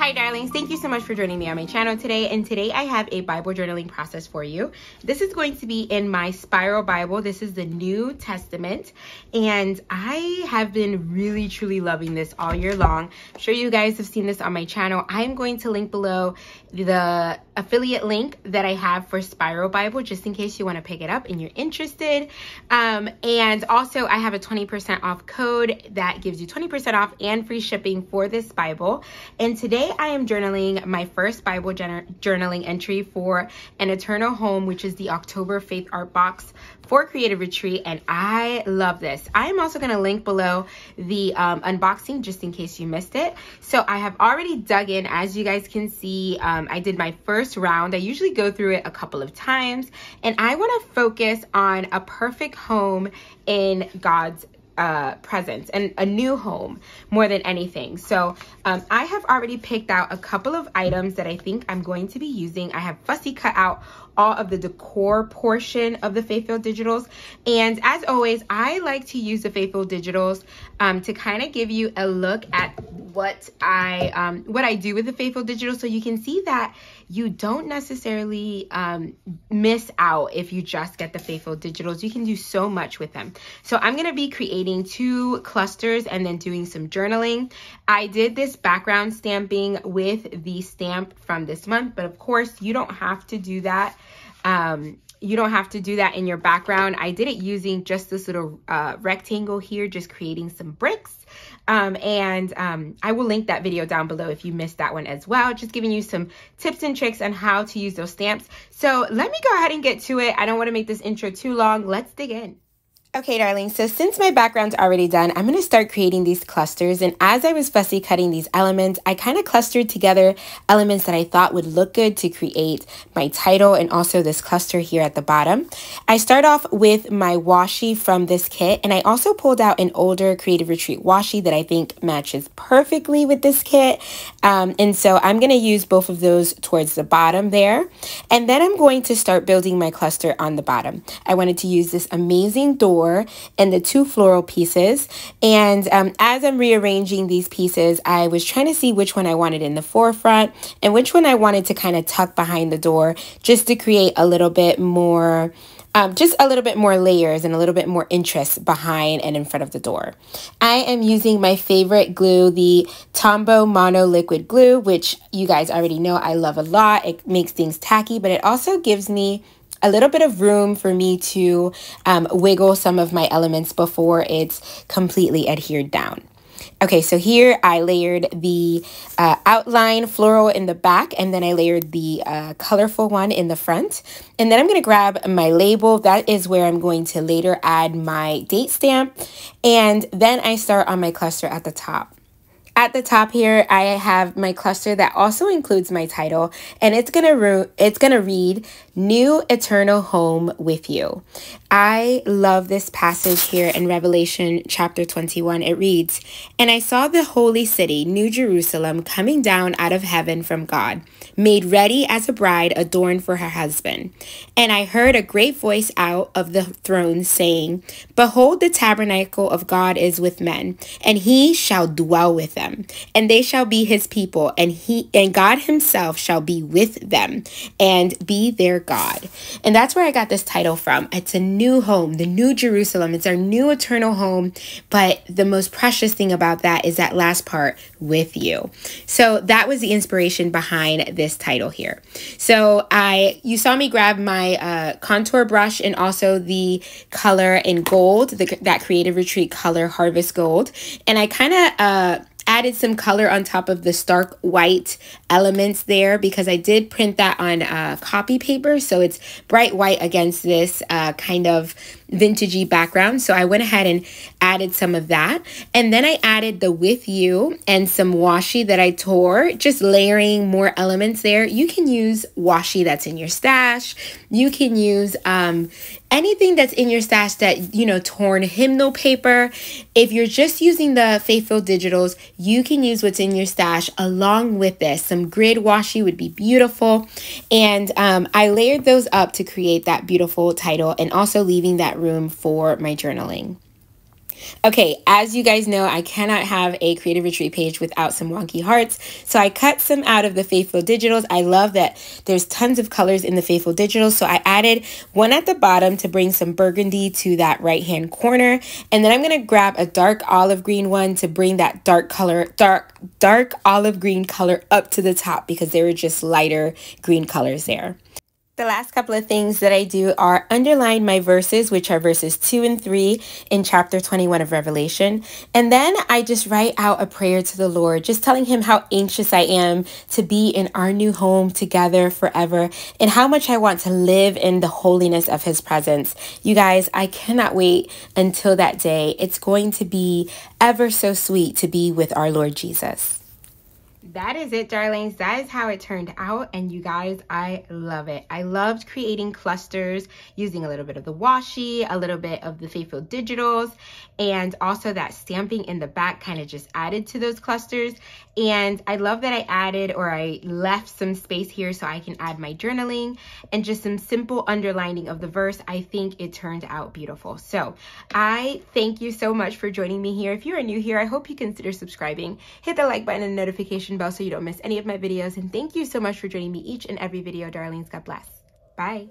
Hi darlings, thank you so much for joining me on my channel today. And today I have a Bible journaling process for you. This is going to be in my spiral Bible. This is the New Testament. And I have been really truly loving this all year long. I'm sure you guys have seen this on my channel. I'm going to link below the affiliate link that I have for Spiral Bible, just in case you want to pick it up and you're interested. And also I have a 20% off code that gives you 20% off and free shipping for this Bible. And today I am journaling my first Bible journaling entry for An Eternal Home, which is the October Faith Art Box for Creative Retreat, and I love this. I am also going to link below the unboxing just in case you missed it. So I have already dug in. As you guys can see, I did my first round. I usually go through it a couple of times, and I want to focus on a perfect home in God's presence and a new home more than anything. So I have already picked out a couple of items that I think I'm going to be using. I have fussy cut out all of the decor portion of the Faith-Filled Digitals. And as always, I like to use the Faith-Filled Digitals to kind of give you a look at what I do with the Faith-Filled Digitals, so you can see that you don't necessarily miss out if you just get the Faith-Filled Digitals. You can do so much with them. So I'm going to be creating 2 clusters and then doing some journaling. I did this background stamping with the stamp from this month, but of course you don't have to do that. You don't have to do that in your background. I did it using just this little rectangle here, just creating some bricks. I will link that video down below if you missed that one as well, just giving you some tips and tricks on how to use those stamps. So let me go ahead and get to it. I don't want to make this intro too long. Let's dig in. Okay, darling, so since my background's already done, I'm going to start creating these clusters. And as I was fussy cutting these elements, I kind of clustered together elements that I thought would look good to create my title and also this cluster here at the bottom. I start off with my washi from this kit, and I also pulled out an older Creative Retreat washi that I think matches perfectly with this kit. And so I'm going to use both of those towards the bottom there. And then I'm going to start building my cluster on the bottom. I wanted to use this amazing door and the 2 floral pieces. And as I'm rearranging these pieces, I was trying to see which one I wanted in the forefront and which one I wanted to kind of tuck behind the door, just to create a little bit more just a little bit more layers and a little bit more interest behind and in front of the door. I am using my favorite glue, the Tombow Mono Liquid Glue, which you guys already know I love a lot. It makes things tacky, but it also gives me a little bit of room for me to wiggle some of my elements before it's completely adhered down. Okay, so here I layered the outline floral in the back, and then I layered the colorful one in the front. And then I'm going to grab my label. That is where I'm going to later add my date stamp. And then I start on my cluster at the top. At the top here, I have my cluster that also includes my title, and it's gonna read New Eternal Home with You. I love this passage here in Revelation chapter 21. It reads, "And I saw the holy city, New Jerusalem, coming down out of heaven from God, made ready as a bride adorned for her husband. And I heard a great voice out of the throne saying, Behold, the tabernacle of God is with men, and he shall dwell with them, and they shall be his people, and God himself shall be with them, and be their God." And that's where I got this title from. It's a new home, the New Jerusalem. It's our new eternal home. But the most precious thing about that is that last part, with you. So that was the inspiration behind this title here. So you saw me grab my contour brush and also the color in gold, that Creative Retreat color Harvest Gold. And I kind of added some color on top of the stark white elements there, because I did print that on copy paper, so it's bright white against this kind of vintagey background. So I went ahead and added some of that, and then I added the with you and some washi that I tore, just layering more elements there. You can use washi that's in your stash. You can use anything that's in your stash that, you know, torn hymnal paper. If you're just using the Faith-Filled Digitals, you can use what's in your stash along with this. Some grid washi would be beautiful. And I layered those up to create that beautiful title, and also leaving that room for my journaling. Okay, as you guys know, I cannot have a Creative Retreat page without some wonky hearts. So I cut some out of the Faithful Digitals. I love that there's tons of colors in the Faithful Digitals. So I added one at the bottom to bring some burgundy to that right-hand corner. And then I'm going to grab a dark olive green one to bring that dark olive green color up to the top because they were just lighter green colors there. The last couple of things that I do are underline my verses, which are verses 2 and 3 in chapter 21 of Revelation. And then I just write out a prayer to the Lord, just telling him how anxious I am to be in our new home together forever and how much I want to live in the holiness of his presence. You guys, I cannot wait until that day. It's going to be ever so sweet to be with our Lord Jesus. That is it, darlings. That is how it turned out. And you guys, I love it. I loved creating clusters using a little bit of the washi, a little bit of the Faithful Digitals, and also that stamping in the back kind of just added to those clusters. And I love that I left some space here so I can add my journaling and just some simple underlining of the verse. I think it turned out beautiful. So I thank you so much for joining me here. If you are new here, I hope you consider subscribing. Hit the like button and notification bell so you don't miss any of my videos. And thank you so much for joining me each and every video, darlings. God bless. Bye.